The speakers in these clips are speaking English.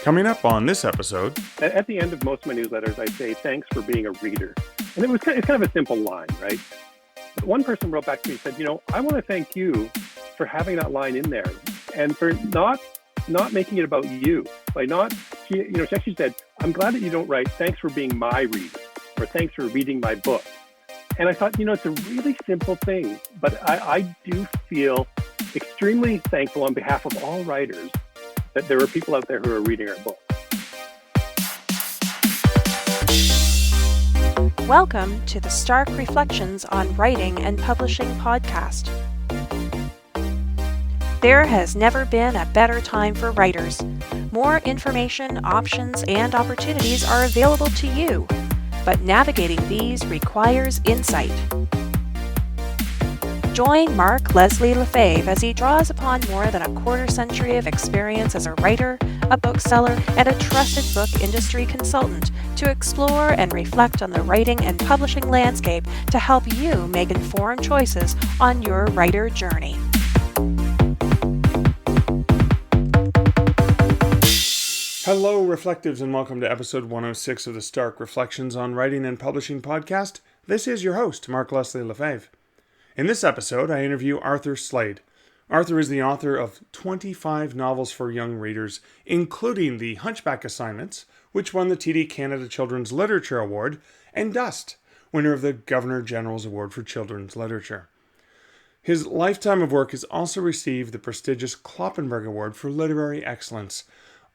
Coming up on this episode. At the end of most of my newsletters, I say, thanks for being a reader. And it's kind of a simple line, right? But one person wrote back to me and said, I want to thank you for having that line in there and for not making it about you. She actually said, I'm glad that you don't write, thanks for being my reader, or thanks for reading my book. And I thought, it's a really simple thing, but I do feel extremely thankful on behalf of all writers that there are people out there who are reading our book. Welcome to the Stark Reflections on Writing and Publishing podcast. There has never been a better time for writers. More information, options, and opportunities are available to you, but navigating these requires insight. Join Mark Leslie Lefebvre as he draws upon more than a quarter century of experience as a writer, a bookseller, and a trusted book industry consultant to explore and reflect on the writing and publishing landscape to help you make informed choices on your writer journey. Hello, Reflectives, and welcome to episode 106 of the Stark Reflections on Writing and Publishing podcast. This is your host, Mark Leslie Lefebvre. In this episode, I interview Arthur Slade. Arthur is the author of 25 novels for young readers, including The Hunchback Assignments, which won the TD Canada Children's Literature Award, and Dust, winner of the Governor-General's Award for Children's Literature. His lifetime of work has also received the prestigious Kloppenberg Award for Literary Excellence.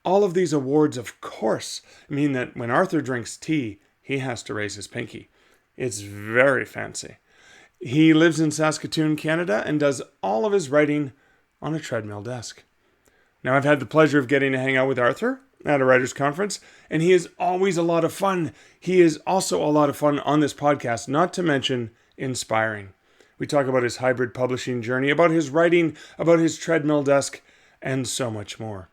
All of these awards, of course, mean that when Arthur drinks tea, he has to raise his pinky. It's very fancy. He lives in Saskatoon, Canada, and does all of his writing on a treadmill desk. Now, I've had the pleasure of getting to hang out with Arthur at a writer's conference, and he is always a lot of fun. He is also a lot of fun on this podcast, not to mention inspiring. We talk about his hybrid publishing journey, about his writing, about his treadmill desk, and so much more.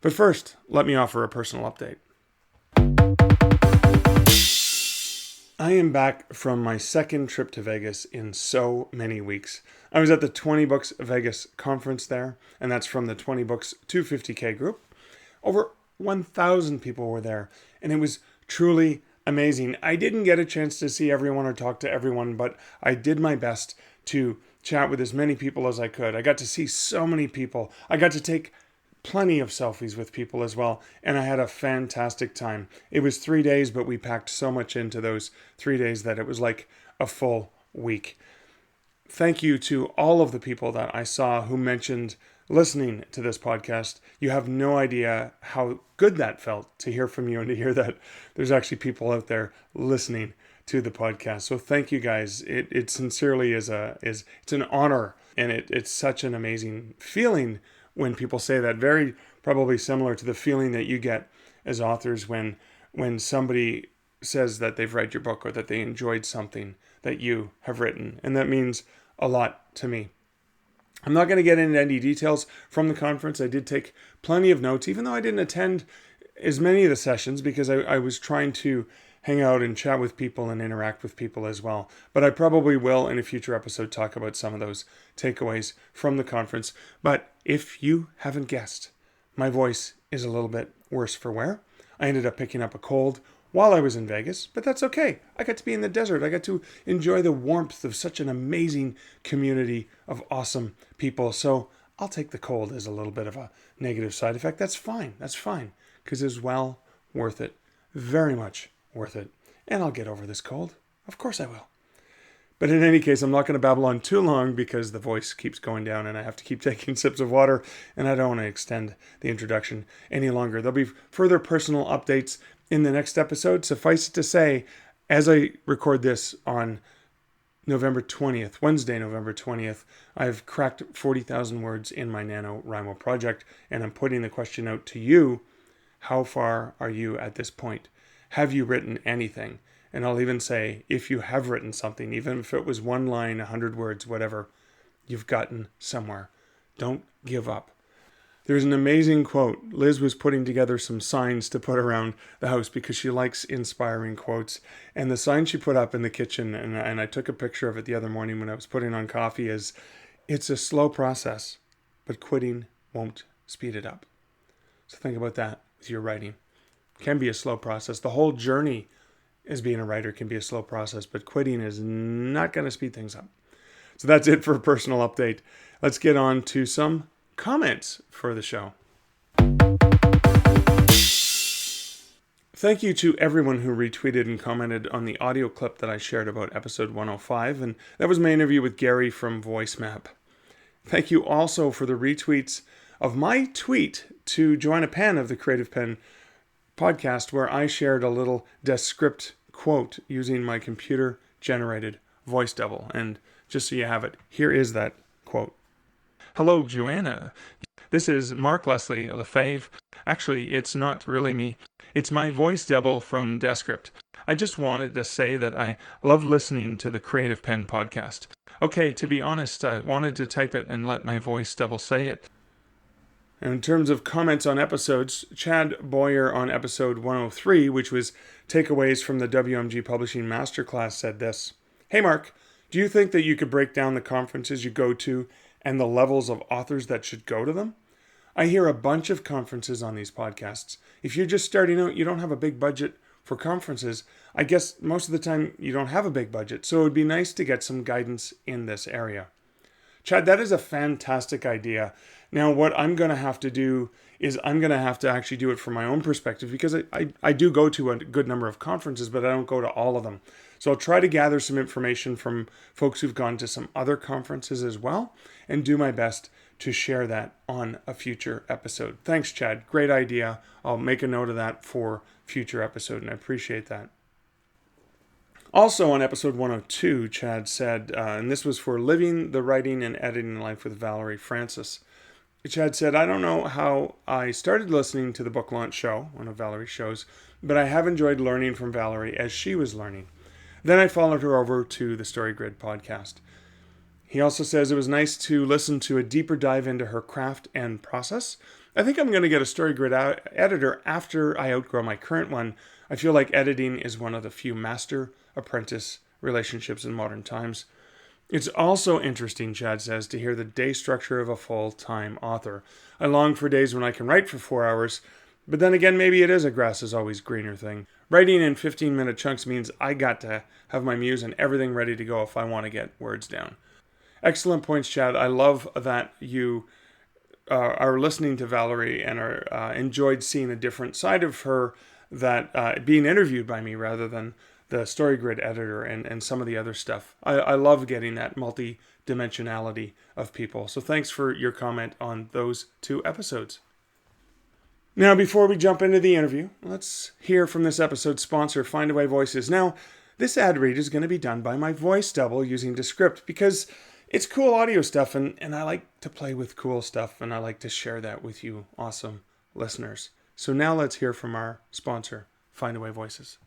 But first, let me offer a personal update. I am back from my second trip to Vegas in so many weeks. I was at the 20 Books Vegas conference there, and that's from the 20 Books 250K group. Over 1,000 people were there, and it was truly amazing. I didn't get a chance to see everyone or talk to everyone, but I did my best to chat with as many people as I could. I got to see so many people. I got to take plenty of selfies with people as well, and I had a fantastic time. It was 3 days, but we packed so much into those 3 days that it was like a full week. Thank you to all of the people that I saw who mentioned listening to this podcast. You have no idea how good that felt to hear from you and to hear that there's actually people out there listening to the podcast. So thank you guys. It sincerely is it's an honor, and it's such an amazing feeling when people say that, very probably similar to the feeling that you get as authors when somebody says that they've read your book or that they enjoyed something that you have written. And that means a lot to me. I'm not going to get into any details from the conference. I did take plenty of notes, even though I didn't attend as many of the sessions because I was trying to hang out and chat with people and interact with people as well. But I probably will in a future episode talk about some of those takeaways from the conference. But if you haven't guessed, my voice is a little bit worse for wear. I ended up picking up a cold while I was in Vegas, but that's okay. I got to be in the desert. I got to enjoy the warmth of such an amazing community of awesome people. So I'll take the cold as a little bit of a negative side effect. That's fine. That's fine, because it's well worth it. Very much worth it. And I'll get over this cold. Of course I will. But in any case, I'm not going to babble on too long because the voice keeps going down and I have to keep taking sips of water, and I don't want to extend the introduction any longer. There'll be further personal updates in the next episode. Suffice it to say, as I record this on November 20th, Wednesday, November 20th, I've cracked 40,000 words in my NaNoWriMo project, and I'm putting the question out to you. How far are you at this point? Have you written anything? And I'll even say, if you have written something, even if it was one line, 100 words, whatever, you've gotten somewhere. Don't give up. There's an amazing quote. Liz was putting together some signs to put around the house because she likes inspiring quotes. And the sign she put up in the kitchen, and I took a picture of it the other morning when I was putting on coffee, is, "It's a slow process, but quitting won't speed it up." So think about that with your writing. It can be a slow process. The whole journey as being a writer can be a slow process, but quitting is not going to speed things up. So that's it for a personal update. Let's get on to some comments for the show. Thank you to everyone who retweeted and commented on the audio clip that I shared about episode 105, and that was my interview with Gary from VoiceMap. Thank you also for the retweets of my tweet to Joanna Penn of the Creative Pen podcast, where I shared a little Descript quote using my computer-generated voice double. And just so you have it, here is that quote. Hello, Joanna. This is Mark Leslie Lefebvre. Actually, it's not really me. It's my voice double from Descript. I just wanted to say that I love listening to the Creative Pen podcast. Okay, to be honest, I wanted to type it and let my voice double say it. And in terms of comments on episodes, Chad Boyer on episode 103, which was takeaways from the WMG Publishing Masterclass, said this. Hey Mark, do you think that you could break down the conferences you go to and the levels of authors that should go to them? I hear a bunch of conferences on these podcasts. If you're just starting out, you don't have a big budget for conferences. I guess most of the time you don't have a big budget, so it would be nice to get some guidance in this area. Chad, that is a fantastic idea. Now, what I'm going to have to do is I'm going to have to actually do it from my own perspective, because I do go to a good number of conferences, but I don't go to all of them. So I'll try to gather some information from folks who've gone to some other conferences as well, and do my best to share that on a future episode. Thanks, Chad. Great idea. I'll make a note of that for future episode, and I appreciate that. Also on episode 102, Chad said, and this was for Living the Writing and Editing Life with Valerie Francis. Chad said, I don't know how I started listening to the Book Launch Show, one of Valerie's shows, but I have enjoyed learning from Valerie as she was learning. Then I followed her over to the Story Grid podcast. He also says it was nice to listen to a deeper dive into her craft and process. I think I'm going to get a Story Grid editor after I outgrow my current one. I feel like editing is one of the few master-apprentice relationships in modern times. It's also interesting, Chad says, to hear the day structure of a full-time author. I long for days when I can write for 4 hours, but then again, maybe it is a grass is always greener thing. Writing in 15-minute chunks means I got to have my muse and everything ready to go if I want to get words down. Excellent points, Chad. I love that you are listening to Valerie and are enjoyed seeing a different side of her, that being interviewed by me rather than the Story Grid editor and some of the other stuff. I love getting that multi-dimensionality of people. So thanks for your comment on those 2 episodes. Now, before we jump into the interview, let's hear from this episode's sponsor, Findaway Voices. Now, this ad read is going to be done by my voice double using Descript, because it's cool audio stuff, and I like to play with cool stuff, and I like to share that with you awesome listeners. So now let's hear from our sponsor, Findaway Voices.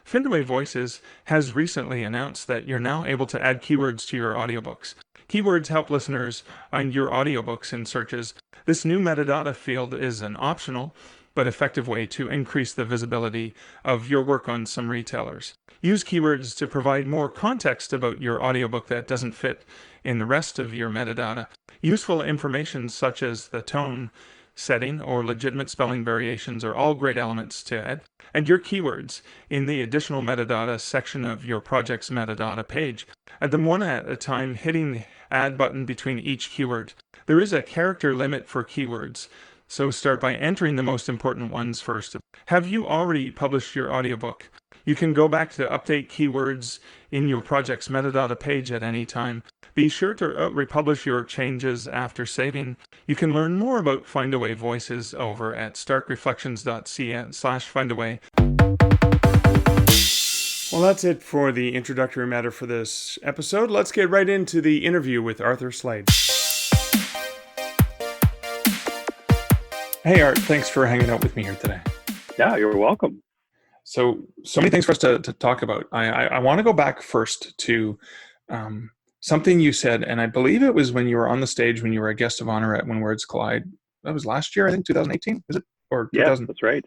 Findaway Voices has recently announced that you're now able to add keywords to your audiobooks. Keywords help listeners find your audiobooks in searches. This new metadata field is an optional but effective way to increase the visibility of your work on some retailers. Use keywords to provide more context about your audiobook that doesn't fit in the rest of your metadata. Useful information such as the tone, setting, or legitimate spelling variations are all great elements to add. And your keywords in the additional metadata section of your project's metadata page. Add them one at a time, hitting the add button between each keyword. There is a character limit for keywords, so start by entering the most important ones first. Have you already published your audiobook? You can go back to update keywords in your project's metadata page at any time. Be sure to republish your changes after saving. You can learn more about Findaway Voices over at starkreflections.ca/Findaway. Well, that's it for the introductory matter for this episode. Let's get right into the interview with Arthur Slade. Hey, Art, thanks for hanging out with me here today. Yeah, you're welcome. So many things for us to talk about. I want to go back first to something you said, and I believe it was when you were on the stage when you were a guest of honor at When Words Collide. That was last year, I think, 2018, is it? Or 2000? Yeah, that's right.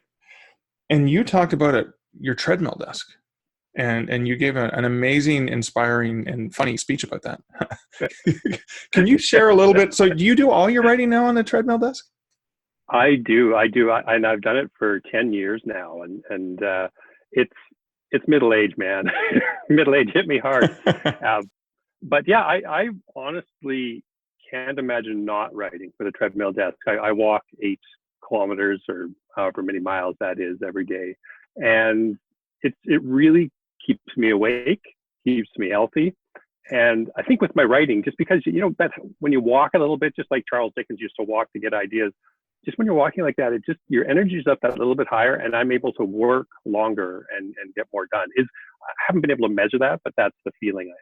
And you talked about your treadmill desk. and you gave an amazing, inspiring, and funny speech about that. Can you share a little bit? So do you do all your writing now on the treadmill desk? I do, and I've done it for 10 years now, and it's middle age, man. Middle age hit me hard. But yeah, I honestly can't imagine not writing for the treadmill desk. I walk 8 kilometers or however many miles that is every day, and it really keeps me awake, keeps me healthy. And I think with my writing, just because that when you walk a little bit, just like Charles Dickens used to walk to get ideas, just when you're walking like that, it just your energy's up that little bit higher, and I'm able to work longer and get more done. I haven't been able to measure that, but that's the feeling I have.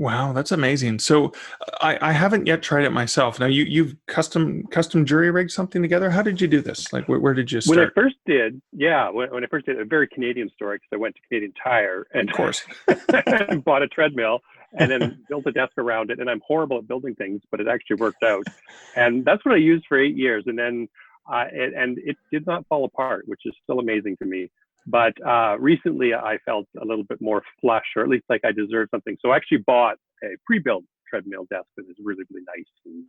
Wow, that's amazing. So I haven't yet tried it myself. Now you've custom jury rigged something together. How did you do this? Like where did you start? When I first did, a very Canadian story, because I went to Canadian Tire and of course and bought a treadmill and then built a desk around it. And I'm horrible at building things, but it actually worked out. And that's what I used for 8 years. And then it did not fall apart, which is still amazing to me. But recently I felt a little bit more flush, or at least like I deserved something. So I actually bought a pre-built treadmill desk that is really, really nice, and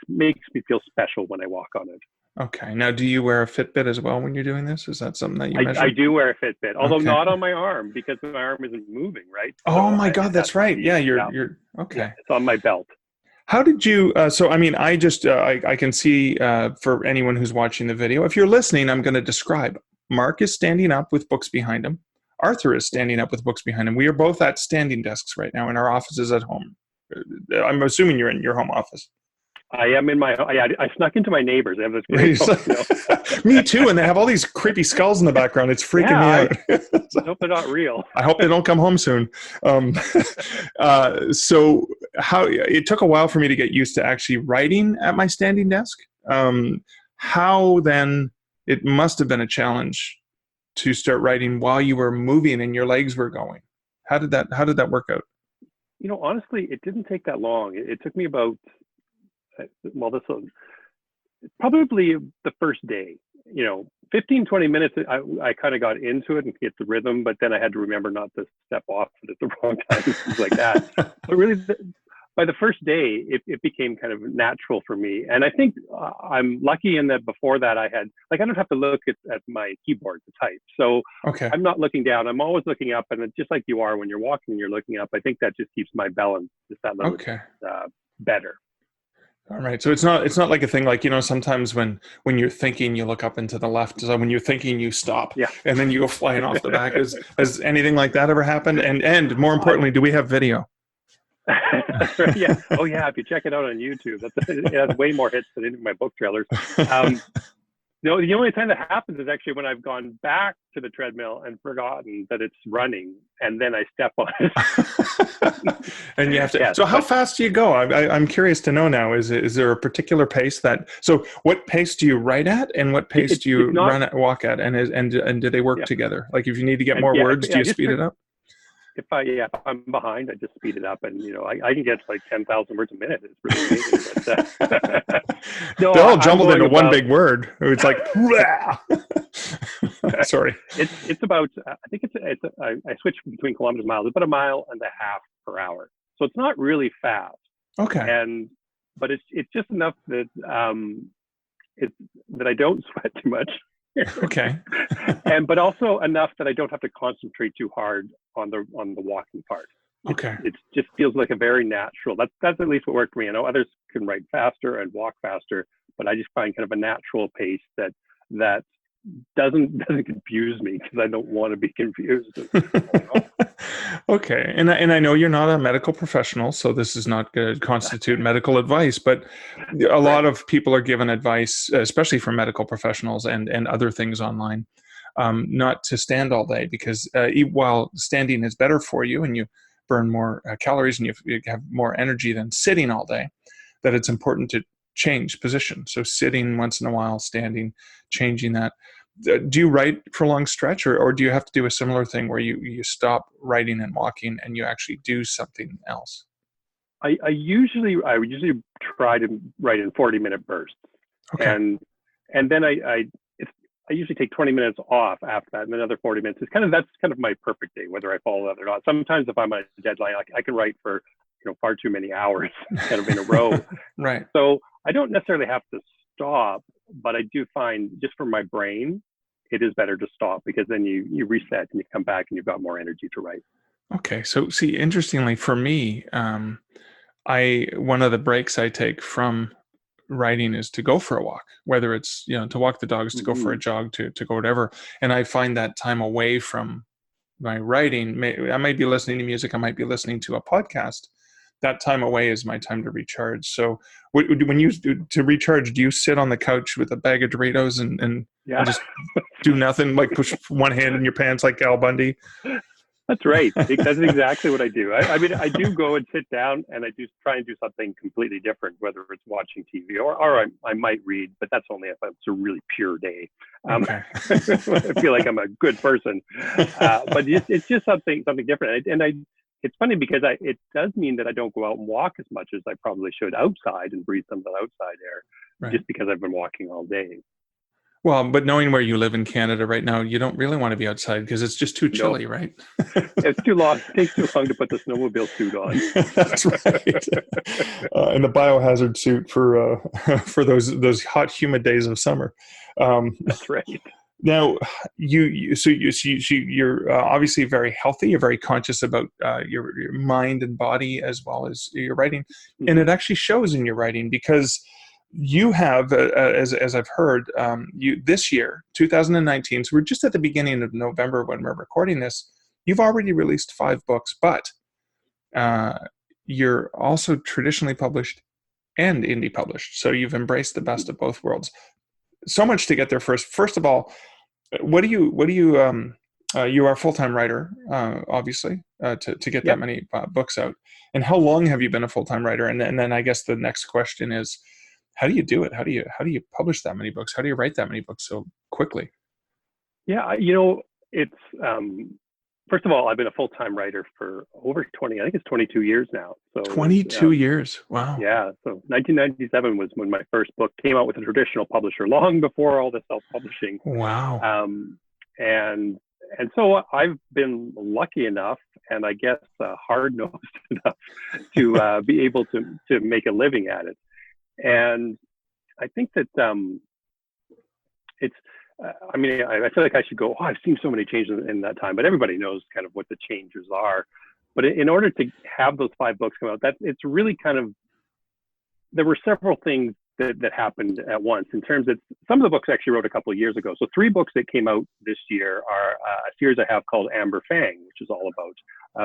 makes me feel special when I walk on it. Okay. Now, do you wear a Fitbit as well when you're doing this? Is that something that you measure? I do wear a Fitbit, although not on my arm, because my arm isn't moving, right? Oh my God, that's right. Yeah, you're okay. Yeah, it's on my belt. How did you, so I mean, I can see for anyone who's watching the video, if you're listening, I'm going to describe. Mark is standing up with books behind him. Arthur is standing up with books behind him. We are both at standing desks right now in our offices at home. I'm assuming you're in your home office. I am in I snuck into my neighbors. They have this great Me too, and they have all these creepy skulls in the background. It's freaking me out. I hope they're not real. I hope they don't come home soon. So it took a while for me to get used to actually writing at my standing desk. How then, it must have been a challenge to start writing while you were moving and your legs were going. How did that work out? Honestly, it didn't take that long. It took me about, probably the first day, 15, 20 minutes, I kind of got into it and get the rhythm, but then I had to remember not to step off it at the wrong time, things like that. But really, by the first day, it became kind of natural for me. And I think I'm lucky in that before that I don't have to look at my keyboard to type. So I'm not looking down. I'm always looking up. And just like you are when you're walking and you're looking up, I think that just keeps my balance just that little better. All right. So it's not like a thing like, sometimes when you're thinking, you look up into the left. So when you're thinking, you stop. Yeah. And then you go flying off the back. Has anything like that ever happened? And more importantly, do we have video? Yeah. Oh yeah. If you check it out on YouTube, it has way more hits than any of my book trailers. The only time that happens is actually when I've gone back to the treadmill and forgotten that it's running, and then I step on it. And you have to. So how fast do you go? I'm curious to know now. Is there a particular pace that? So what pace do you write at, and what pace do you walk at, and do they work together? Like if you need to get more words, do you speed it up? If I'm behind, I just speed it up, and I can get like 10,000 words a minute. It's really amazing. But, they're all jumbled into one big word. It's like, sorry. It's about. I think I switch between kilometers and miles. It's about 1.5 miles per hour. So it's not really fast. Okay. But it's just enough that that I don't sweat too much. Okay. But also enough that I don't have to concentrate too hard on the walking part. Okay. It just feels like a very natural. That's at least what worked for me. I know others can write faster and walk faster, but I just find kind of a natural pace that doesn't confuse me, because I don't want to be confused. Okay. And I know you're not a medical professional, so this is not going to constitute medical advice, but a lot of people are given advice, especially from medical professionals and other things online, not to stand all day, because while standing is better for you and you burn more calories and you have more energy than sitting all day, that it's important to change position. So sitting once in a while, standing, changing that. Do you write for a long stretch, or do you have to do a similar thing where you stop writing and walking and you actually do something else? I usually try to write in 40-minute bursts. Okay. And then I usually take 20 minutes off after that, and another 40 minutes. That's kind of my perfect day, whether I follow that or not. Sometimes if I'm on a deadline, I can write for far too many hours kind of in a row. Right. So I don't necessarily have to stop, but I do find just for my brain, it is better to stop, because then you reset and you come back and you've got more energy to write. Okay. So see, interestingly for me, one of the breaks I take from writing is to go for a walk, whether it's, to walk the dogs, to go for a jog, to go whatever. And I find that time away from my writing, I might be listening to music, I might be listening to a podcast. That time away is my time to recharge. So when you to recharge, do you sit on the couch with a bag of Doritos and just do nothing, like push one hand in your pants like Al Bundy? That's right. That's exactly what I do. I mean, I do go and sit down and I do try and do something completely different, whether it's watching TV or I might read, but that's only if it's a really pure day. Okay. I feel like I'm a good person, but it's just something different. It's funny because it does mean that I don't go out and walk as much as I probably should outside and breathe some of the outside air, Right. just because I've been walking all day. Well, but knowing where you live in Canada right now, you don't really want to be outside because it's just too chilly, right? It's too long. It takes too long to put the snowmobile suit on. That's right. And the biohazard suit for those hot, humid days of summer. That's right. Now, you're obviously very healthy. You're very conscious about your mind and body as well as your writing, and it actually shows in your writing because you have, as I've heard, you this year, 2019. So we're just at the beginning of November when we're recording this. You've already released 5 books, but you're also traditionally published and indie published. So you've embraced the best of both worlds. So much to get there first. First of all, what do you you are a full-time writer, obviously, to get that many books out. And how long have you been a full-time writer? And then I guess the next question is, how do you do it? How do you publish that many books? How do you write that many books so quickly? Yeah, it's first of all, I've been a full-time writer for over 20. I think it's 22 years now. So 22 years. Wow. Yeah. So 1997 was when my first book came out with a traditional publisher, long before all the self-publishing. Wow. And so I've been lucky enough, and I guess hard-nosed enough to be able to make a living at it. And I think that it's, I feel like I should go, I've seen so many changes in that time, but everybody knows kind of what the changes are. But in order to have those 5 books come out, it's really kind of, there were several things that happened at once in terms of, some of the books I actually wrote a couple of years ago. So 3 books that came out this year are a series I have called Amber Fang, which is all about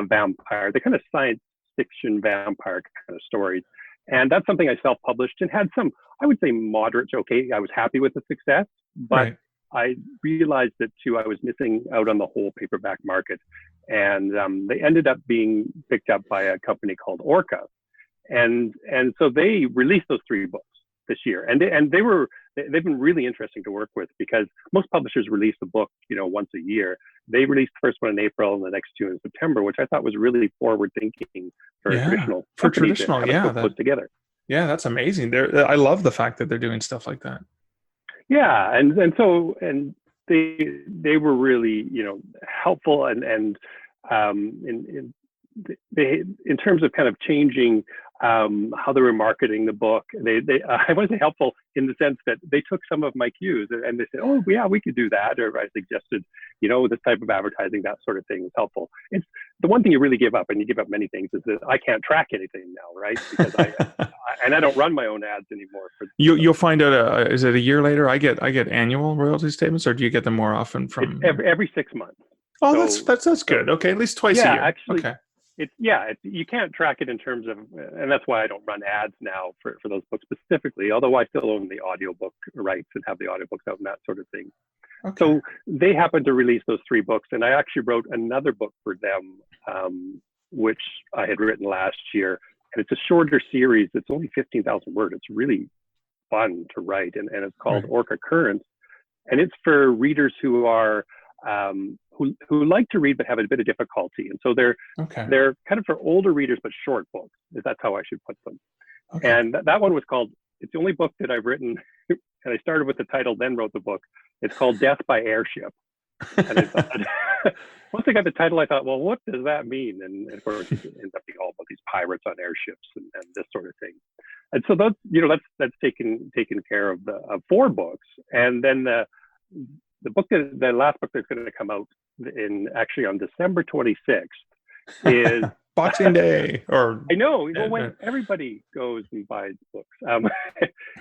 vampire, the kind of science fiction vampire kind of stories. And that's something I self-published and had some, I would say, moderate to okay. I was happy with the success, but right. I realized that too, I was missing out on the whole paperback market. And they ended up being picked up by a company called Orca. And so they released those 3 books this year. And they've been really interesting to work with, because most publishers release a book, once a year. They released the first one in April and the next 2 in September, which I thought was really forward thinking for traditional. Put together. Yeah, that's amazing. I love the fact that they're doing stuff like that. Yeah, and they were really helpful and in terms of kind of changing how they were marketing the book. I want to say helpful in the sense that they took some of my cues and they said, oh yeah, we could do that. Or I suggested, this type of advertising, that sort of thing was helpful. It's the one thing you really give up, and you give up many things, is that I can't track anything now, right? Because I don't run my own ads anymore. You'll find out. Is it a year later? I get annual royalty statements, or do you get them more often from every 6 months? Oh, so, that's good. Okay, at least twice a year. Actually, okay. You can't track it in terms of, and that's why I don't run ads now for those books specifically, although I still own the audiobook rights and have the audiobooks out and that sort of thing. Okay. So they happened to release those 3 books, and I actually wrote another book for them, which I had written last year, and it's a shorter series. It's only 15,000 words. It's really fun to write, and it's called Orca Currents, and it's for readers who are who like to read but have a bit of difficulty, and so they're kind of for older readers but short books. That's how I should put them. Okay. And that one was called. It's the only book that I've written and I started with the title, then wrote the book. It's called Death by Airship. And I thought, once I got the title, I thought, well, what does that mean? And of course, it ends up being all about these pirates on airships and this sort of thing. And so that's taken care of of 4 books. And then the last book that's going to come out actually on December 26th is Boxing Day. Or I know, well, when everybody goes and buys books,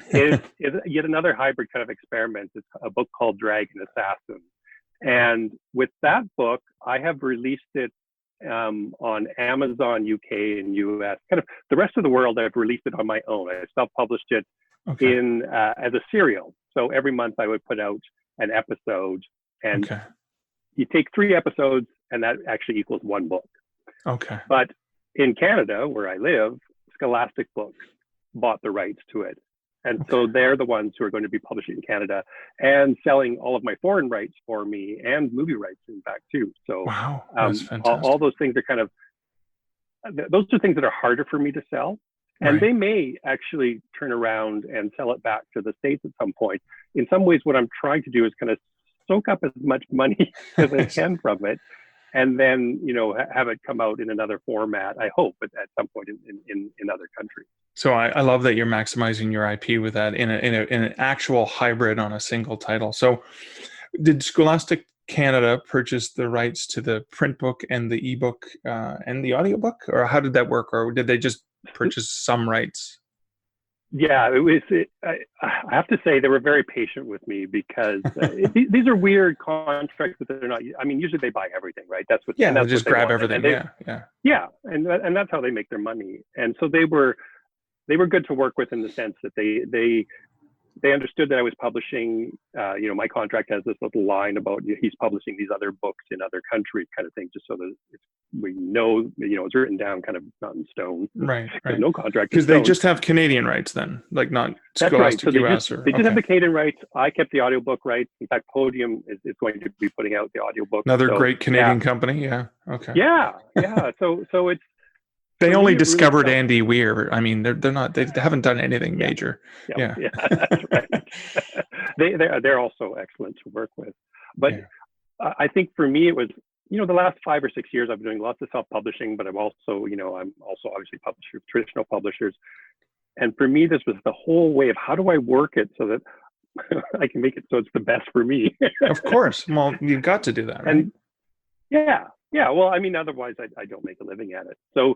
is yet another hybrid kind of experiment. It's a book called Dragon Assassin. And with that book, I have released it on Amazon, UK, and US. Kind of the rest of the world, I've released it on my own. I self-published it as a serial. So every month I would put out an episode, and you take 3 episodes, and that actually equals 1 book. Okay. But in Canada, where I live, Scholastic Books bought the rights to it. And so they're the ones who are going to be publishing in Canada and selling all of my foreign rights for me, and movie rights, in fact, too. So wow, that's fantastic. All those things are kind of, those are things that are harder for me to sell. And they may actually turn around and sell it back to the States at some point. In some ways, what I'm trying to do is kind of soak up as much money as I can from it, and then, have it come out in another format, I hope, at some point in other countries. So I love that you're maximizing your IP with that in an actual hybrid on a single title. So did Scholastic Canada purchase the rights to the print book and the ebook and the audiobook, or how did that work? Or did they just purchase some rights? Yeah, I have to say they were very patient with me, because these are weird contracts that they're not. I mean, usually they buy everything, right? That's what. Yeah, that's they just grab everything. Yeah, and that's how they make their money. And so they were good to work with, in the sense that they understood that I was publishing. My contract has this little line about he's publishing these other books in other countries, kind of thing, just so that we know, it's written down, kind of not in stone. Right. No contract. Because they just have Canadian rights then, like not Scholastic US. They just have the Canadian rights. I kept the audiobook rights. In fact, Podium is going to be putting out the audiobook. Another great Canadian company. Yeah. Okay. Yeah. So it's. They only discovered really Andy Weir. I mean, they're not. They haven't done anything major. Yeah, that's right. They're also excellent to work with. But I think for me, it was, the last 5 or 6 years I've been doing lots of self-publishing, but I'm also obviously published with traditional publishers. And for me, this was the whole way of how do I work it so that I can make it so it's the best for me. Of course. Well, you've got to do that, right? And well, I mean, otherwise I don't make a living at it. So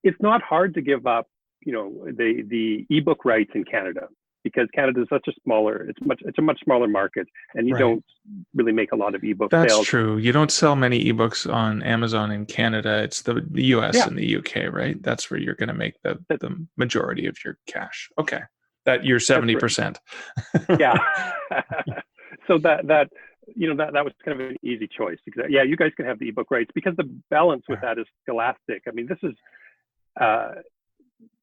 it's not hard to give up, the ebook rights in Canada, because Canada is such a much smaller market, and you don't really make a lot of ebook sales. That's true. You don't sell many ebooks on Amazon in Canada. It's the US and the UK, right? That's where you're going to make the majority of your cash. Okay, that you're 70%. Yeah. So that was kind of an easy choice. You guys can have the ebook rights, because the balance with that is Scholastic. I mean, this is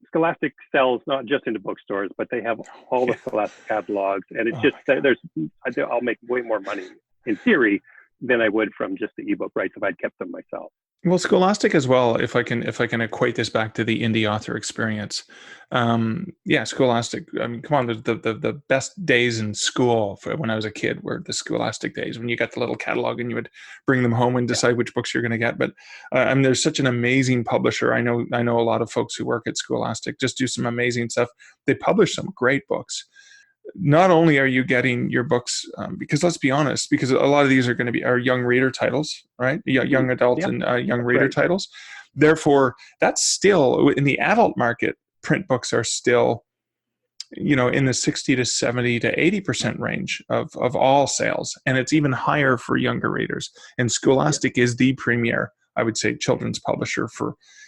Scholastic sells not just into bookstores, but they have all the Scholastic catalogs, and it's I'll make way more money in theory than I would from just the ebook rights if I'd kept them myself. Well, Scholastic as well, if I can equate this back to the indie author experience. Scholastic, I mean, come on, the best days in school when I was a kid were the Scholastic days, when you got the little catalog and you would bring them home and decide which books you're going to get. But there's such an amazing publisher. I know a lot of folks who work at Scholastic just do some amazing stuff. They publish some great books. Not only are you getting your books, because let's be honest, because a lot of these are going to be young reader titles, right? Young adult and young reader titles. Therefore, that's still, in the adult market, print books are still, in the 60 to 70 to 80% range of all sales. And it's even higher for younger readers. And Scholastic is the premier, I would say, children's publisher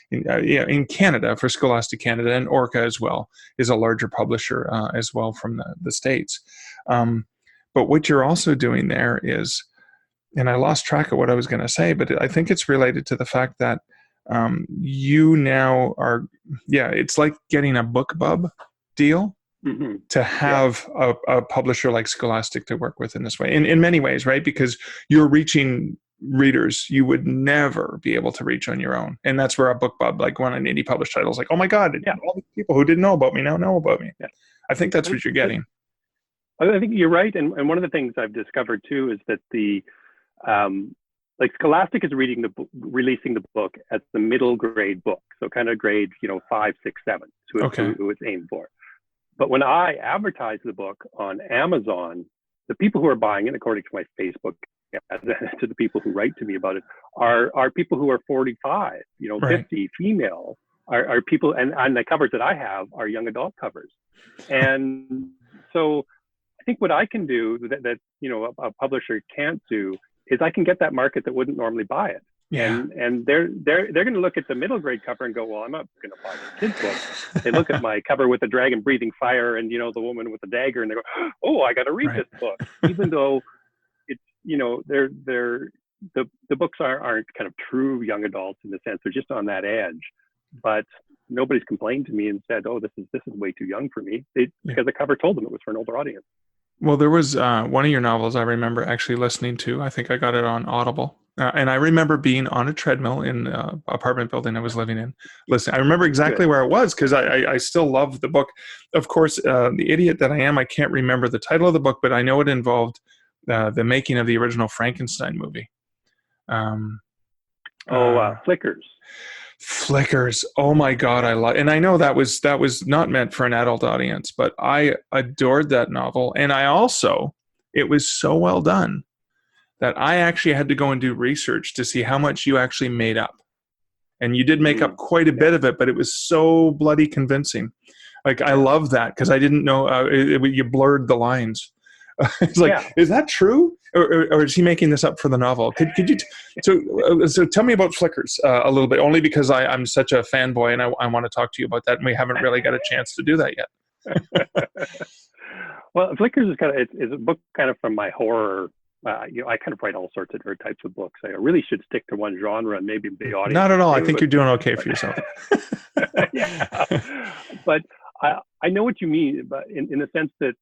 in Canada, for Scholastic Canada, and Orca as well is a larger publisher as well from the States. But what you're also doing there is, and I lost track of what I was going to say, but I think it's related to the fact that you now are, it's like getting a BookBub deal to have a publisher like Scholastic to work with in this way, in many ways, right? Because you're reaching readers you would never be able to reach on your own. And that's where a BookBub, like one an indie published title, is like, oh my God, all these people who didn't know about me now know about me. Yeah. I think that's what you're getting. I think you're right. And one of the things I've discovered too is that like Scholastic is releasing the book as the middle grade book. So kind of grade, 5, 6, 7, who it's aimed for. But when I advertise the book on Amazon, the people who are buying it, according to my Facebook, to the people who write to me about it, are people who are 45, 50, female, are people, and the covers that I have are young adult covers. And so I think what I can do that a publisher can't do is I can get that market that wouldn't normally buy it. Yeah. And they're going to look at the middle grade cover and go, well, I'm not going to buy this kid's book. They look at my cover with the dragon breathing fire and the woman with the dagger, and they go, oh, I got to read this book, even though it's the books aren't kind of true young adults in the sense they're just on that edge. But nobody's complained to me and said, oh, this is way too young for me, because the cover told them it was for an older audience. Well, there was one of your novels I remember actually listening to. I think I got it on Audible. And I remember being on a treadmill in an apartment building I was living in. Listen, I remember exactly where it was because I still love the book. Of course, the idiot that I am, I can't remember the title of the book, but I know it involved the making of the original Frankenstein movie. Flickers. Flickers. Oh my God, I love, and I know that was not meant for an adult audience, but I adored that novel, and it was so well done that I actually had to go and do research to see how much you actually made up, and you did make up quite a bit of it, but it was so bloody convincing. Like I love that because I didn't know you blurred the lines. It's like, is that true, or is he making this up for the novel? Could you? So tell me about Flickers a little bit, only because I'm such a fanboy and I want to talk to you about that, and we haven't really got a chance to do that yet. Well, Flickers is a book kind of from my horror. I kind of write all sorts of different types of books. I really should stick to one genre, and maybe the audience. Not at all. I think you're doing okay for yourself. But I know what you mean, but in the sense that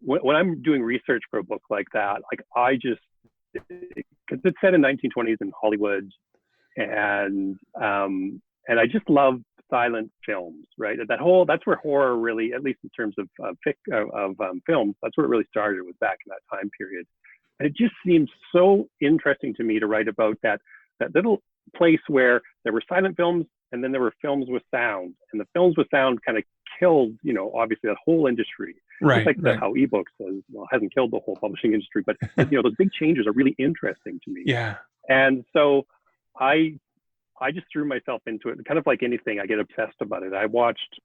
when I'm doing research for a book like that, because it's set in 1920s in Hollywood, and I just love silent films, right? That's where horror really, at least in terms of films, that's where it really started, was back in that time period. And it just seems so interesting to me to write about that little place where there were silent films and then there were films with sound, and the films with sound kind of killed, obviously that whole industry. Right. Just like how ebooks hasn't killed the whole publishing industry, but those big changes are really interesting to me. Yeah. And so I just threw myself into it. Kind of like anything, I get obsessed about it. I watched,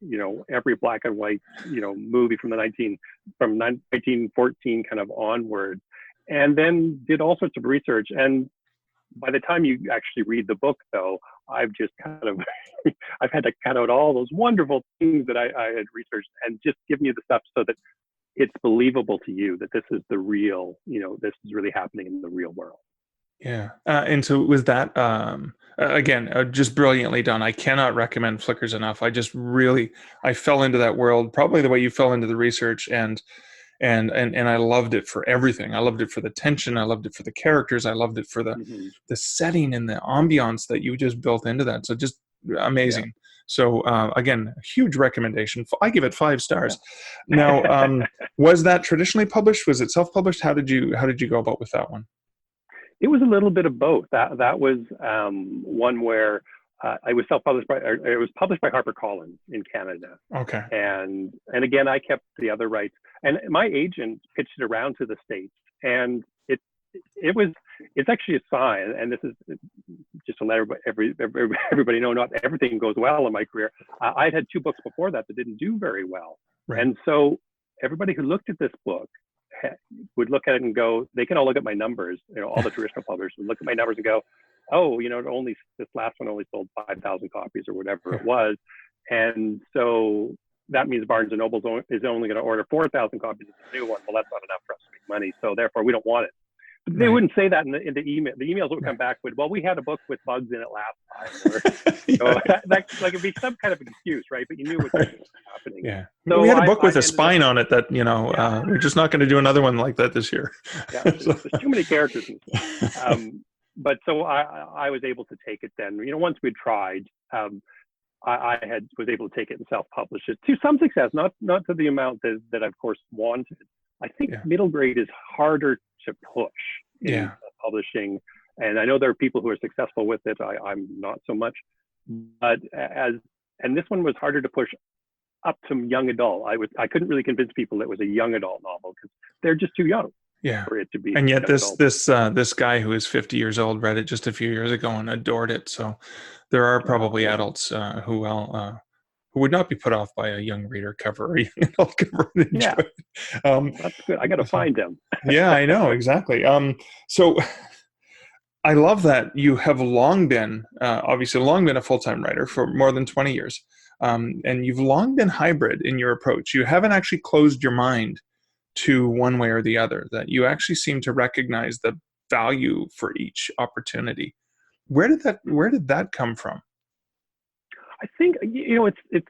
every black and white, movie from 1914 kind of onward, and then did all sorts of research. And by the time you actually read the book, though, I've just kind of, I've had to cut out all those wonderful things that I had researched and just giving you the stuff so that it's believable to you that this is the real, this is really happening in the real world. Yeah. And so was that, again, just brilliantly done. I cannot recommend Flickers enough. I fell into that world, probably the way you fell into the research, and I loved it for everything. I loved it for the tension. I loved it for the characters. I loved it for the setting and the ambiance that you just built into that. So just amazing. Yeah. So again, a huge recommendation. I give it 5 stars. Yeah. Now, was that traditionally published? Was it self-published? How did you go about with that one? It was a little bit of both. That was one where it was self-published it was published by HarperCollins in Canada. Okay. And again, I kept the other rights. And my agent pitched it around to the States, and it's actually a sign. And this is just to let everybody know, not everything goes well in my career. I'd had 2 books before that didn't do very well, right. And so everybody who looked at this book would look at it and go, they can all look at my numbers. All the traditional publishers would look at my numbers and go, oh, this last one only sold 5,000 copies or whatever it was. And so that means Barnes & Noble is only going to order 4,000 copies of the new one. Well, that's not enough for us to make money. So therefore, we don't want it. But they wouldn't say that in the email. The emails would come back with, well, we had a book with bugs in it last time. Or, it'd be some kind of excuse, right? But you knew what was happening. Yeah. So we had a book with a spine on it that, we're just not going to do another one like that this year. Yeah, there's too many characters. But so I was able to take it then. Once we'd tried, I was able to take it and self-publish it to some success, not to the amount that I, of course, wanted. I think Yeah. middle grade is harder to push in Yeah. publishing. And I know there are people who are successful with it. I'm not so much. But and this one was harder to push up to young adult. I couldn't really convince people it was a young adult novel because they're just too young Yeah. for it to be And yet young adult. this guy who is 50 years old read it just a few years ago and adored it. So there are probably adults who would not be put off by a young reader cover or a young adult cover and enjoy Yeah, it. that's good. I got to find them. Yeah, I know, exactly. So I love that you have obviously long been a full-time writer for more than 20 years. And you've long been hybrid in your approach. You haven't actually closed your mind to one way or the other, that you actually seem to recognize the value for each opportunity. Where did that come from? I think it's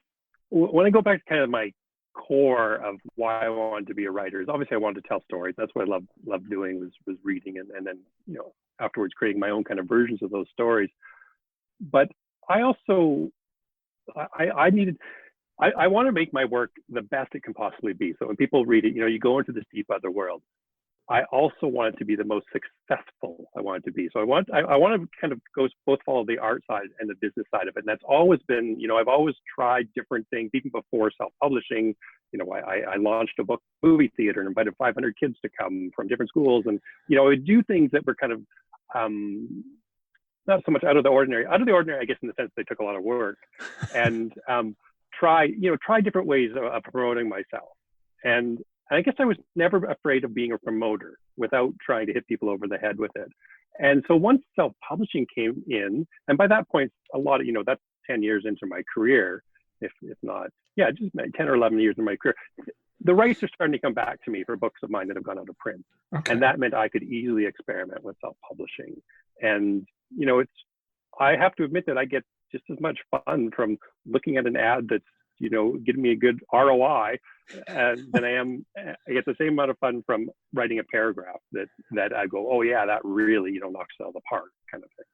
when I go back to kind of my core of why I wanted to be a writer is obviously I wanted to tell stories. That's what I loved doing was reading and then afterwards creating my own kind of versions of those stories. But I also I want to make my work the best it can possibly be. So when people read it, you go into this deep other world. I also want it to be the most successful I want it to be. So I want to kind of both follow the art side and the business side of it. And that's always been, I've always tried different things, even before self-publishing. I launched a book movie theater and invited 500 kids to come from different schools. And, I would do things that were kind of not so much out of the ordinary, I guess, in the sense they took a lot of work, and try different ways of promoting myself. And I guess I was never afraid of being a promoter without trying to hit people over the head with it. And so once self-publishing came in, and by that point, a lot of, that's 10 years into my career, if not, just 10 or 11 years in my career, the rights are starting to come back to me for books of mine that have gone out of print. Okay. And that meant I could easily experiment with self-publishing. And, I have to admit that I get just as much fun from looking at an ad that's, giving me a good ROI than I get the same amount of fun from writing a paragraph that I go, oh yeah, that really, knocks it out of the park kind of thing.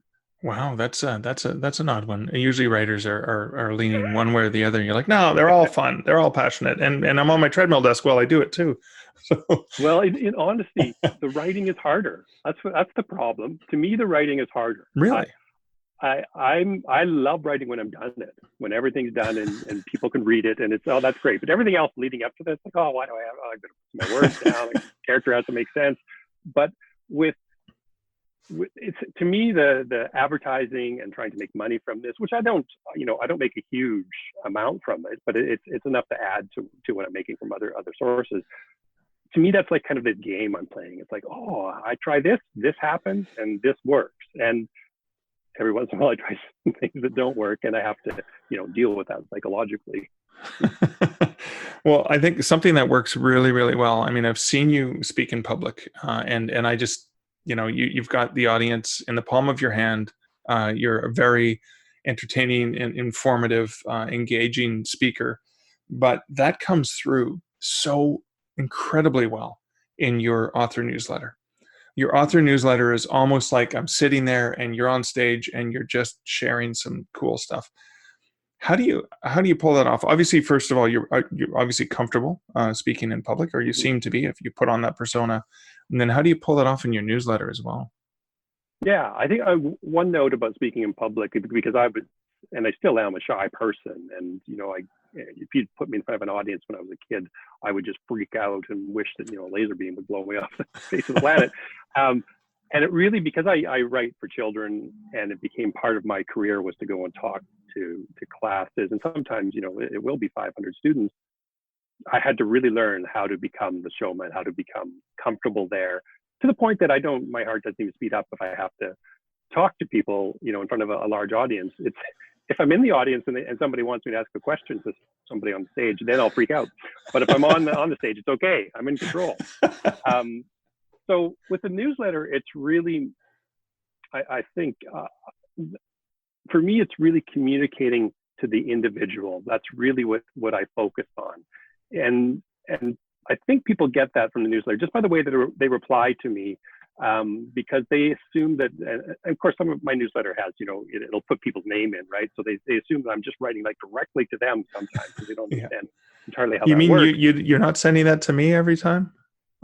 Wow, that's an odd one. Usually writers are leaning one way or the other. You're like, no, they're all fun. They're all passionate. And I'm on my treadmill desk while I do it too. So. Well, in honesty, the writing is harder. That's the problem. To me, the writing is harder. Really? I love writing when I'm done it, when everything's done and people can read it and it's, oh, that's great. But everything else leading up to this, like, oh, why do I got to put my words down? Like, character has to make sense. But with it's, to me, the advertising and trying to make money from this, which I don't make a huge amount from it, but it's enough to add to what I'm making from other sources. To me, that's like kind of this game I'm playing. It's like, oh, I try this happens, and this works. And every once in a while I try some things that don't work, and I have to, deal with that psychologically. Well, I think something that works really, really well. I mean, I've seen you speak in public, and I just, you've got the audience in the palm of your hand. You're a very entertaining and informative, engaging speaker, but that comes through so incredibly well in your author newsletter. Your author newsletter is almost like I'm sitting there and you're on stage and you're just sharing some cool stuff. How do you pull that off? Obviously, first of all, you're obviously comfortable speaking in public, or you seem to be if you put on that persona. And then how do you pull that off in your newsletter as well? Yeah, I think one note about speaking in public, because I was, and I still am, a shy person, and if you'd put me in front of an audience when I was a kid, I would just freak out and wish that a laser beam would blow me off the face of the planet. And it really, because I write for children, and it became part of my career was to go and talk to classes, and sometimes it will be 500 students. I had to really learn how to become the showman, how to become comfortable there, to the point that my heart doesn't even speed up if I have to talk to people, in front of a large audience. It's, if I'm in the audience and somebody wants me to ask a question to somebody on stage, then I'll freak out. But if I'm on the stage, it's okay. I'm in control. So with the newsletter, it's really, I think, for me, it's really communicating to the individual. That's really what I focus on. And I think people get that from the newsletter just by the way that they reply to me, because they assume that, and of course, some of my newsletter has, it'll put people's name in, right? So they assume that I'm just writing like directly to them sometimes, because they don't understand entirely how that works. You mean you're not sending that to me every time?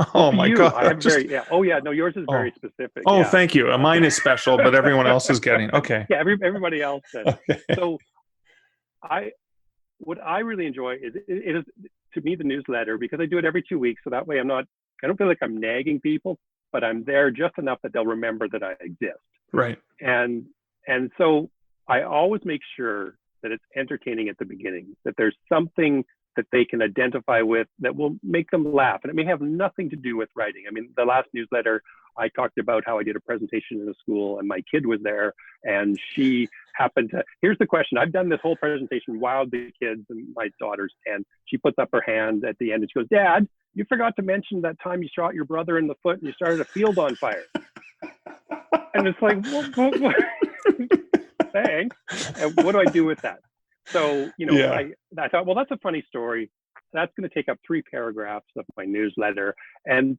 Well, Oh for my you, God. I have Oh yeah, no, yours is very Oh, specific. oh, Yeah. thank you. Mine is special, but everyone else is getting, okay. Yeah, everybody else does. Okay. So I what I really enjoy is it is to me the newsletter, because I do it every 2 weeks, so that way I don't feel like I'm nagging people, but I'm there just enough that they'll remember that I exist. Right. And so I always make sure that it's entertaining at the beginning, that there's something that they can identify with that will make them laugh. And it may have nothing to do with writing. I mean, the last newsletter, I talked about how I did a presentation in a school and my kid was there, and she happened to, here's the question. I've done this whole presentation while the kids, and my daughter's 10, she puts up her hand at the end and she goes, Dad, you forgot to mention that time you shot your brother in the foot and you started a field on fire. And it's like, what? Thanks. And what do I do with that? So, Yeah. I thought, well, that's a funny story. That's going to take up 3 paragraphs of my newsletter. And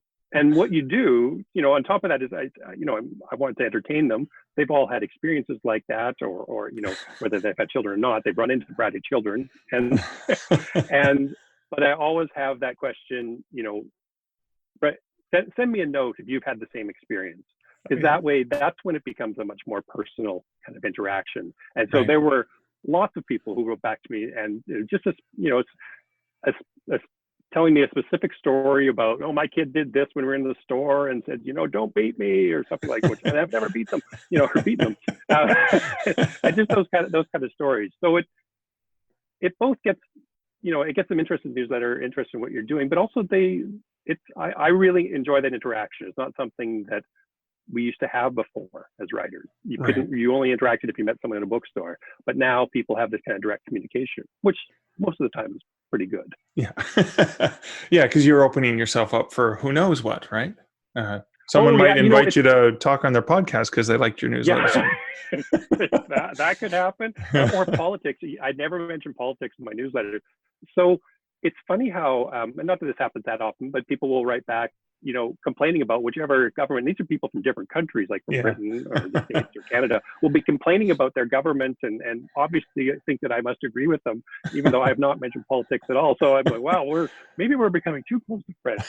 what you do, on top of that is I want to entertain them. They've all had experiences like that, or whether they've had children or not, they've run into bratty children. And, but I always have that question, but send me a note if you've had the same experience. Because that way, that's when it becomes a much more personal kind of interaction. And so there were lots of people who wrote back to me, and just telling me a specific story about, oh, my kid did this when we were in the store, and said, don't beat me, or something like that. And I've never beat them, or beaten them. And just those kind of stories. So it both gets, it gets them interested in the newsletter, interested in what you're doing, but also I really enjoy that interaction. It's not something that we used to have before as writers. You only interacted if you met someone in a bookstore, but now people have this kind of direct communication, which most of the time is pretty good. Yeah. Yeah, because you're opening yourself up for who knows what, right? Someone might invite you to talk on their podcast because they liked your newsletter. Yeah. that could happen. Or politics. I never mention politics in my newsletter. So it's funny how, and not that this happens that often, but people will write back, complaining about whichever government. These are people from different countries, like from Britain or the States or Canada, will be complaining about their government, and obviously think that I must agree with them, even though I have not mentioned politics at all. So I'm like, wow, maybe we're becoming too close to friends.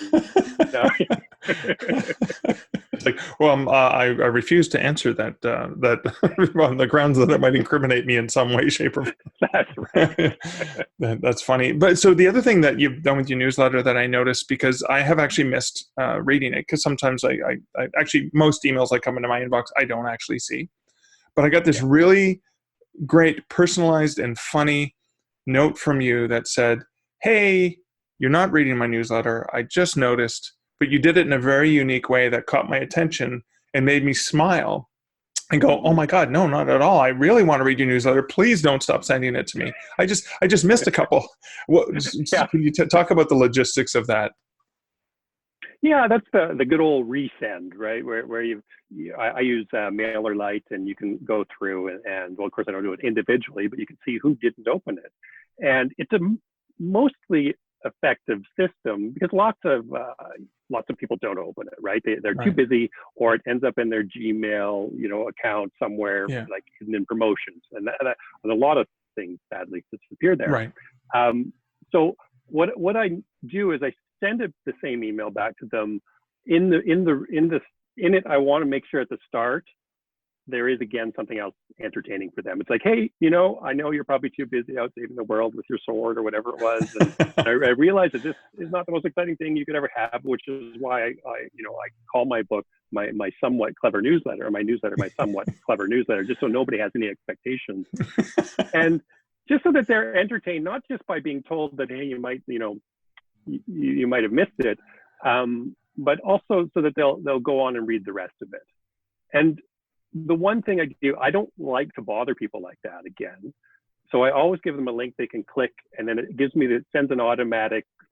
It's like, well, I refuse to answer that on the grounds that it might incriminate me in some way, shape, or form. That's right. That's funny. But so the other thing that you've done with your newsletter that I noticed, because I have actually missed reading it, because sometimes I actually, most emails that come into my inbox I don't actually see, but I got this really great personalized and funny note from you that said, hey, you're not reading my newsletter, I just noticed, but you did it in a very unique way that caught my attention and made me smile and go, oh my God, no, not at all. I really want to read your newsletter. Please don't stop sending it to me. I just missed a couple. Can you talk about the logistics of that? Yeah, that's the good old resend, right? Where I use MailerLite, and you can go through and well, of course I don't do it individually, but you can see who didn't open it. And it's a mostly effective system because lots of people don't open it, right? They're too busy, or it ends up in their Gmail, account somewhere, like hidden in promotions, and a lot of things sadly disappear there. Right. So what I do is I send the same email back to them. In it, I want to make sure at the start there is again something else entertaining for them. It's like, hey, I know you're probably too busy out saving the world with your sword or whatever it was, and I realize that this is not the most exciting thing you could ever have, which is why I call my book my somewhat clever newsletter, or my newsletter my somewhat clever newsletter, just so nobody has any expectations, and just so that they're entertained, not just by being told that, hey, you might you might have missed it, but also so that they'll go on and read the rest of it. And the one thing I do, I don't like to bother people like that again. So I always give them a link they can click, and then it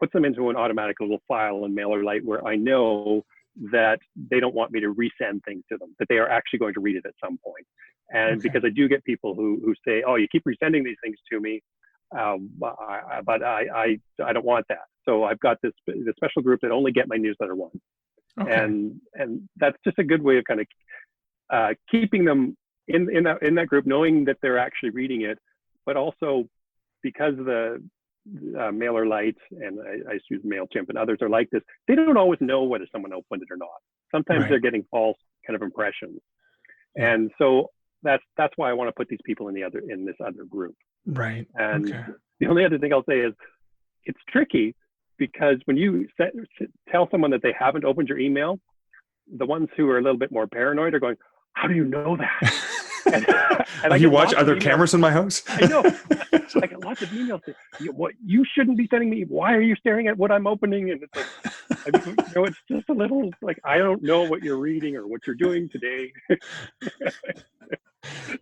puts them into an automatic little file in MailerLite where I know that they don't want me to resend things to them, that they are actually going to read it at some point. And because I do get people who say, oh, you keep resending these things to me, but I don't want that. So I've got this special group that only get my newsletter once. Okay. And that's just a good way of kind of keeping them in that group, knowing that they're actually reading it, but also because mailer lights, and I use MailChimp, and others are like this. They don't always know whether someone opened it or not. Sometimes they're getting false kind of impressions, and so that's why I want to put these people in this other group. Right. And Okay. the only other thing I'll say is it's tricky because when you tell someone that they haven't opened your email, the ones who are a little bit more paranoid are going, "How do you know that?" And I You get watch lots of other emails. cameras in my house? I know. I get lots of emails saying, "What you shouldn't be sending me? Why are you staring at what I'm opening?" And it's like, it's just a little like, I don't know what you're reading or what you're doing today.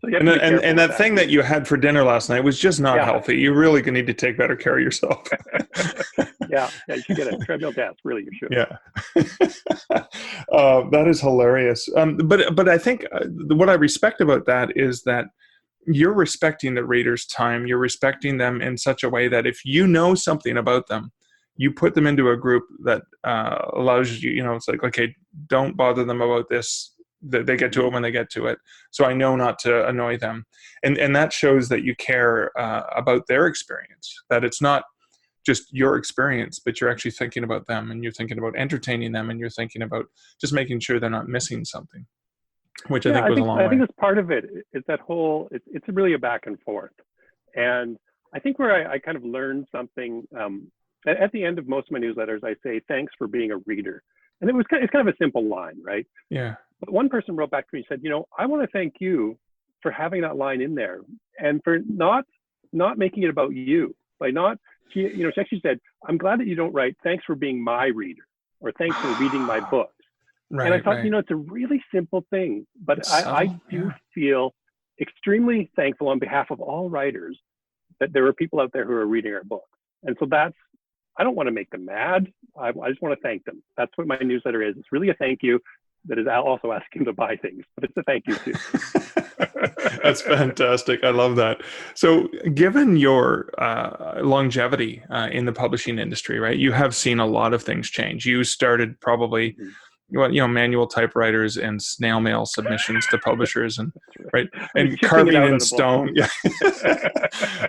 So you have to be careful And with that thing that you had for dinner last night was just not Yeah. healthy. You really need to take better care of yourself. Yeah, you should get a treadmill desk. Really, you should. Yeah. That is hilarious. But I think what I respect about that is that you're respecting the reader's time. You're respecting them in such a way that if you know something about them, you put them into a group that allows you, it's like, okay, don't bother them about this. They get to it when they get to it. So I know not to annoy them. And that shows that you care about their experience, that it's not just your experience, but you're actually thinking about them, and you're thinking about entertaining them, and you're thinking about just making sure they're not missing something, which I think goes a long way. I think that's part of it. Is that whole? It's really a back and forth, and I think where I kind of learned something at the end of most of my newsletters, I say thanks for being a reader, and it's kind of a simple line, right? Yeah. But one person wrote back to me and said, I want to thank you for having that line in there and for not making it about you, by not. She actually said, "I'm glad that you don't write thanks for being my reader or thanks for reading my books." Right, and I thought, right. It's a really simple thing, but I do feel extremely thankful on behalf of all writers that there are people out there who are reading our books. And so I don't want to make them mad. I just want to thank them. That's what my newsletter is. It's really a thank you that is also asking them to buy things, but it's a thank you too. That's fantastic. I love that. So given your longevity in the publishing industry, right, you have seen a lot of things change. You started probably, manual typewriters and snail mail submissions to publishers and and carving in stone. Yeah.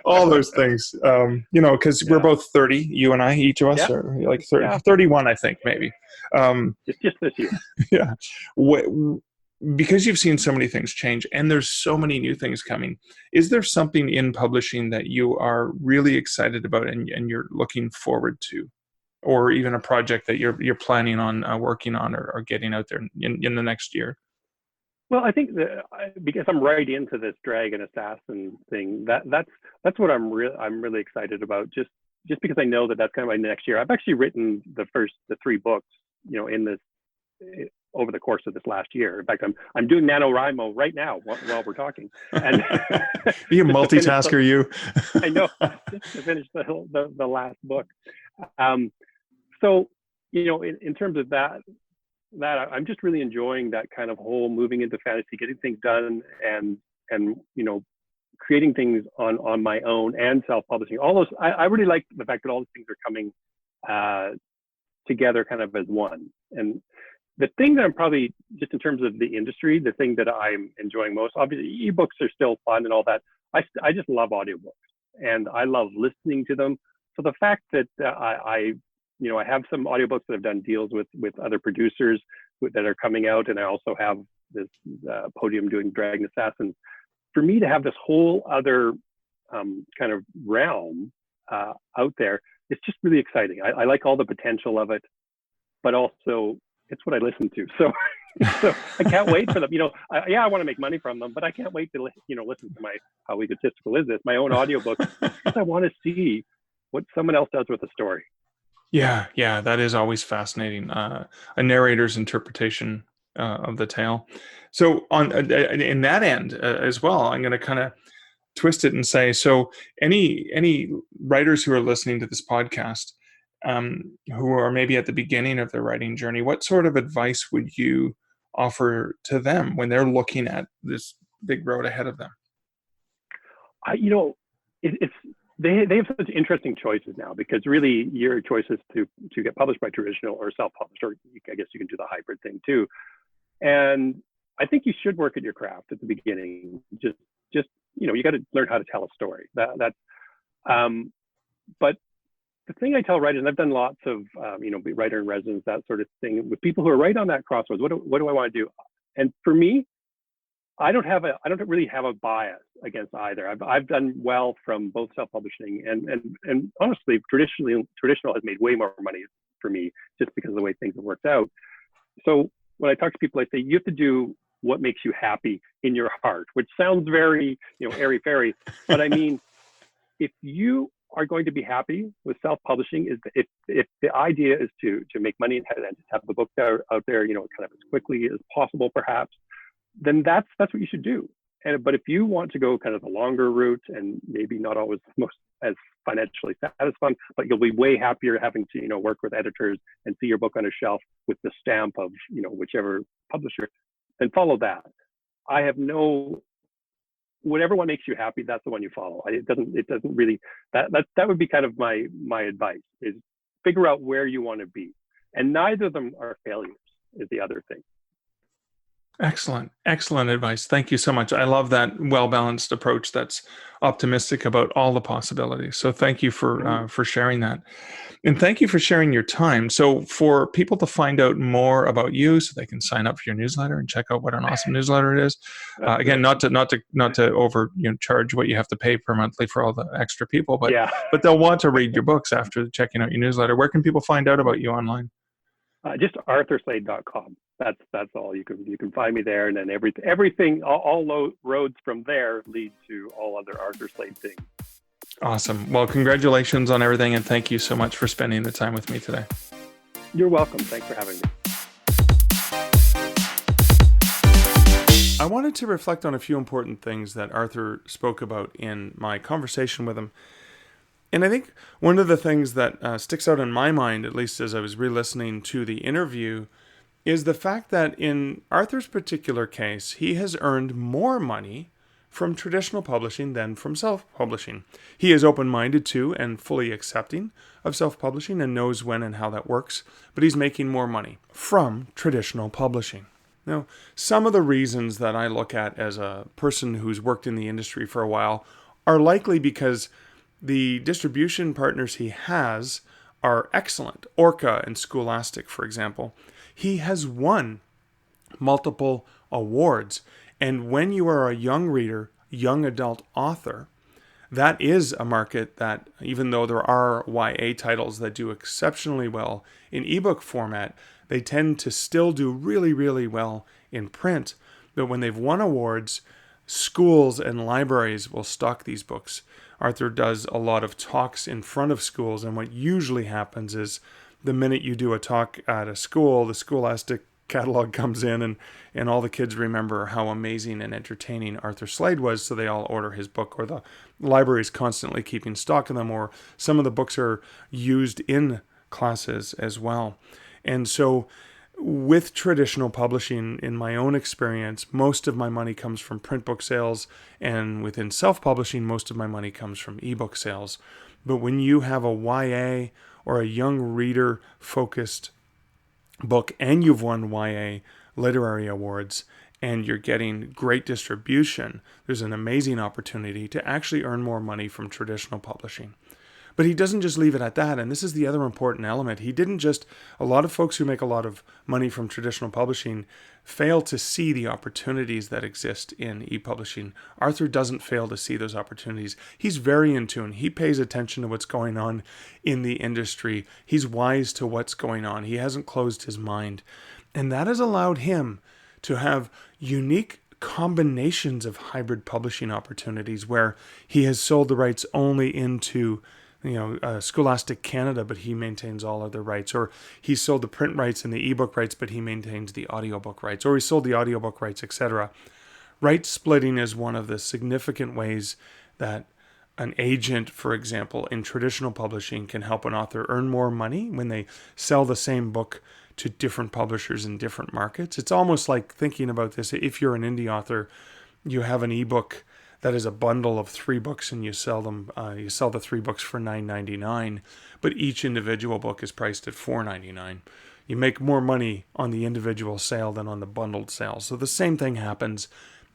All those things, because we're both 30, you and I, each of us are like 31, I think, maybe. Just this year. Yeah. Because you've seen so many things change and there's so many new things coming, is there something in publishing that you are really excited about and you're looking forward to, or even a project that you're planning on working on or getting out there in the next year? Well, I think that because I'm right into this dragon assassin thing, that's what I'm really excited about. Just because I know that's kind of my next year. I've actually written the 3 books, in this over the course of this last year. In fact, I'm doing NaNoWriMo right now while we're talking. And you multitasker, you. I know, just to finish the last book. So, in terms of that I'm just really enjoying that kind of whole moving into fantasy, getting things done, and creating things on my own and self-publishing. All those, I really like the fact that all these things are coming together kind of as one. And the thing that I'm probably, just in terms of the industry, the thing that I'm enjoying most, obviously ebooks are still fun and all that. I just love audiobooks and I love listening to them. So the fact that I have some audiobooks that I've done deals with other producers that are coming out, and I also have this Podium doing Dragon Assassins. For me to have this whole other kind of realm out there, it's just really exciting. I like all the potential of it, but also it's what I listen to. So I can't wait for them. I want to make money from them, but I can't wait to listen to how egotistical is this, my own audiobook, because I want to see what someone else does with the story. Yeah, that is always fascinating. A narrator's interpretation of the tale. So in that end as well, I'm going to kind of twist it and say, so any writers who are listening to this podcast, who are maybe at the beginning of their writing journey, what sort of advice would you offer to them when they're looking at this big road ahead of them? They have such interesting choices now, because really your choice is to get published by traditional or self-published, or I guess you can do the hybrid thing too. And I think you should work at your craft at the beginning. Just you got to learn how to tell a story. But the thing I tell writers, and I've done lots of, writer in residence, that sort of thing, with people who are right on that crossroads. What do I want to do? And for me, I don't really have a bias against either. I've done well from both self-publishing and honestly, traditional has made way more money for me just because of the way things have worked out. So when I talk to people, I say you have to do what makes you happy in your heart, which sounds very, airy-fairy, but I mean, if you are going to be happy with self-publishing, if the idea is to make money and have the book out there, kind of as quickly as possible, perhaps, then that's what you should do. But if you want to go kind of the longer route and maybe not always most as financially satisfying, but you'll be way happier having to, work with editors and see your book on a shelf with the stamp of, whichever publisher, then follow that. I have whatever one makes you happy, that's the one you follow. It doesn't really, that would be kind of my advice, is figure out where you want to be. And neither of them are failures, is the other thing. Excellent advice. Thank you so much. I love that well-balanced approach that's optimistic about all the possibilities. So thank you for sharing that. And thank you for sharing your time. So for people to find out more about you, so they can sign up for your newsletter and check out what an awesome newsletter it is. Again, not to over charge what you have to pay per monthly for all the extra people, but but they'll want to read your books after checking out your newsletter. Where can people find out about you online? Just arthurslade.com. That's all. You can find me there, and then everything, all roads from there lead to all other Arthur Slade things. Awesome. Well, congratulations on everything, and thank you so much for spending the time with me today. You're welcome. Thanks for having me. I wanted to reflect on a few important things that Arthur spoke about in my conversation with him. And I think one of the things that sticks out in my mind, at least as I was re-listening to the interview, is the fact that in Arthur's particular case, he has earned more money from traditional publishing than from self-publishing. He is open-minded to and fully accepting of self-publishing and knows when and how that works, but he's making more money from traditional publishing. Now, some of the reasons that I look at as a person who's worked in the industry for a while are likely because the distribution partners he has are excellent. Orca and Scholastic, for example. He has won multiple awards. And when you are a young reader, young adult author, that is a market that, even though there are YA titles that do exceptionally well in ebook format, they tend to still do really, really well in print. But when they've won awards, schools and libraries will stock these books. Arthur does a lot of talks in front of schools, and what usually happens is the minute you do a talk at a school, the Scholastic catalog comes in and all the kids remember how amazing and entertaining Arthur Slade was, so they all order his book, or the library is constantly keeping stock of them, or some of the books are used in classes as well. And so with traditional publishing, in my own experience, most of my money comes from print book sales, and within self-publishing, most of my money comes from ebook sales. But when you have a YA or a young reader focused book and you've won YA literary awards and you're getting great distribution, there's an amazing opportunity to actually earn more money from traditional publishing. But he doesn't just leave it at that, and this is the other important element. He didn't just, a lot of folks who make a lot of money from traditional publishing fail to see the opportunities that exist in e-publishing. Arthur doesn't fail to see those opportunities. He's very in tune. He pays attention to what's going on in the industry. He's wise to what's going on. He hasn't closed his mind. And that has allowed him to have unique combinations of hybrid publishing opportunities where he has sold the rights only into Scholastic Canada, but he maintains all other rights. Or he sold the print rights and the ebook rights, but he maintains the audiobook rights. Or he sold the audiobook rights, etc. Right splitting is one of the significant ways that an agent, for example, in traditional publishing can help an author earn more money when they sell the same book to different publishers in different markets. It's almost like thinking about this. If you're an indie author, you have an ebook that is a bundle of 3 books, and you sell them. You sell the 3 books for $9.99, but each individual book is priced at $4.99. You make more money on the individual sale than on the bundled sale. So the same thing happens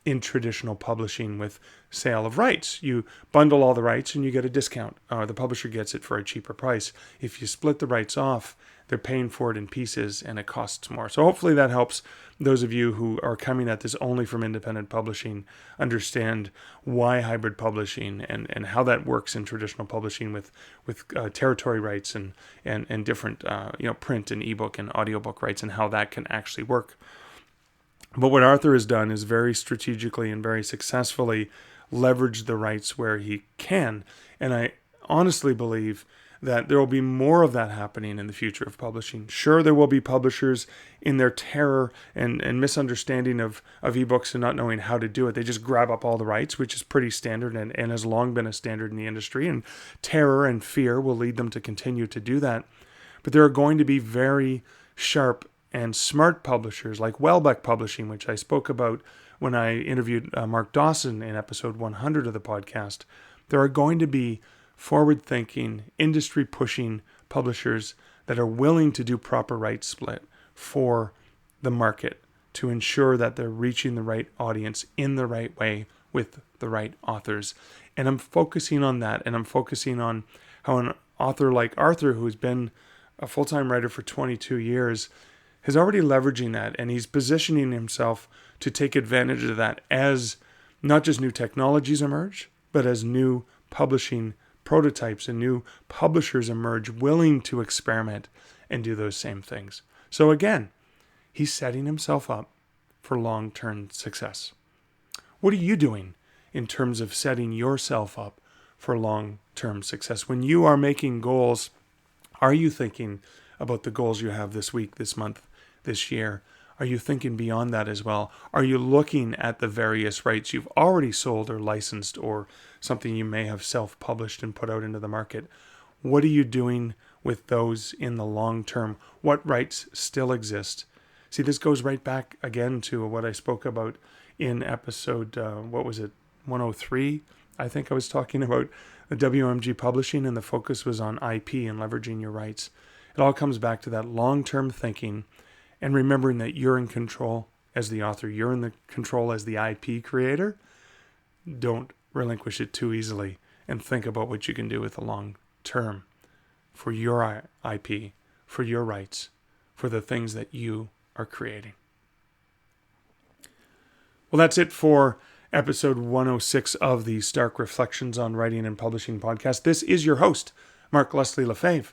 in traditional publishing with sale of rights. You bundle all the rights and you get a discount. The publisher gets it for a cheaper price. If you split the rights off, they're paying for it in pieces and it costs more. So hopefully that helps those of you who are coming at this only from independent publishing understand why hybrid publishing and how that works in traditional publishing with territory rights and different print and ebook and audiobook rights, and how that can actually work. But what Arthur has done is very strategically and very successfully leverage the rights where he can. And I honestly believe that there will be more of that happening in the future of publishing. Sure, there will be publishers in their terror and misunderstanding of ebooks and not knowing how to do it. They just grab up all the rights, which is pretty standard and has long been a standard in the industry. And terror and fear will lead them to continue to do that. But there are going to be very sharp and smart publishers like Welbeck Publishing, which I spoke about when I interviewed Mark Dawson in episode 100 of the podcast. There are going to be forward-thinking, industry-pushing publishers that are willing to do proper rights split for the market to ensure that they're reaching the right audience in the right way with the right authors. And I'm focusing on that, and I'm focusing on how an author like Arthur, who's been a full-time writer for 22 years, is already leveraging that, and he's positioning himself to take advantage of that as not just new technologies emerge, but as new publishing prototypes and new publishers emerge willing to experiment and do those same things. So again, he's setting himself up for long-term success. What are you doing in terms of setting yourself up for long-term success? When you are making goals, are you thinking about the goals you have this week, this month, this year? Are you thinking beyond that as well? Are you looking at the various rights you've already sold or licensed, or something you may have self-published and put out into the market? What are you doing with those in the long term? What rights still exist? See, this goes right back again to what I spoke about in episode, 103? I think I was talking about the WMG publishing, and the focus was on IP and leveraging your rights. It all comes back to that long-term thinking and remembering that you're in control as the author. You're in the control as the IP creator. Don't relinquish it too easily, and think about what you can do with the long term for your IP, for your rights, for the things that you are creating. Well, that's it for episode 106 of the Stark Reflections on Writing and Publishing podcast. This is your host, Mark Leslie Lefebvre.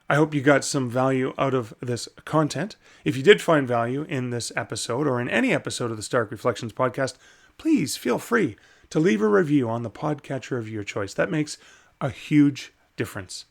I hope you got some value out of this content. If you did find value in this episode or in any episode of the Stark Reflections podcast, please feel free to leave a review on the podcatcher of your choice. That makes a huge difference.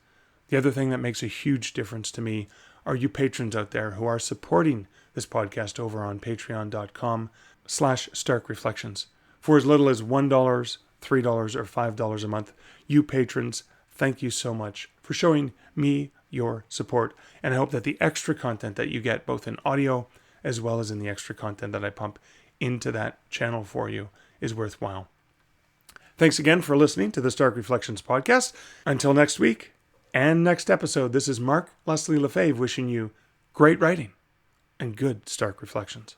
The other thing that makes a huge difference to me are you patrons out there who are supporting this podcast over on patreon.com/starkreflections. For as little as $1, $3, or $5 a month, you patrons, thank you so much for showing me your support. And I hope that the extra content that you get, both in audio as well as in the extra content that I pump into that channel for you, is worthwhile. Thanks again for listening to the Stark Reflections podcast. Until next week and next episode, this is Mark Leslie Lefebvre wishing you great writing and good Stark Reflections.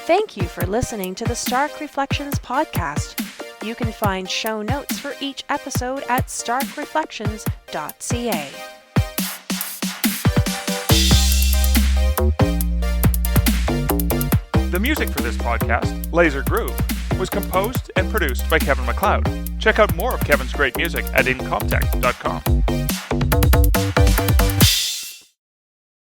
Thank you for listening to the Stark Reflections podcast. You can find show notes for each episode at starkreflections.ca. The music for this podcast, Laser Groove, was composed and produced by Kevin MacLeod. Check out more of Kevin's great music at incomptech.com.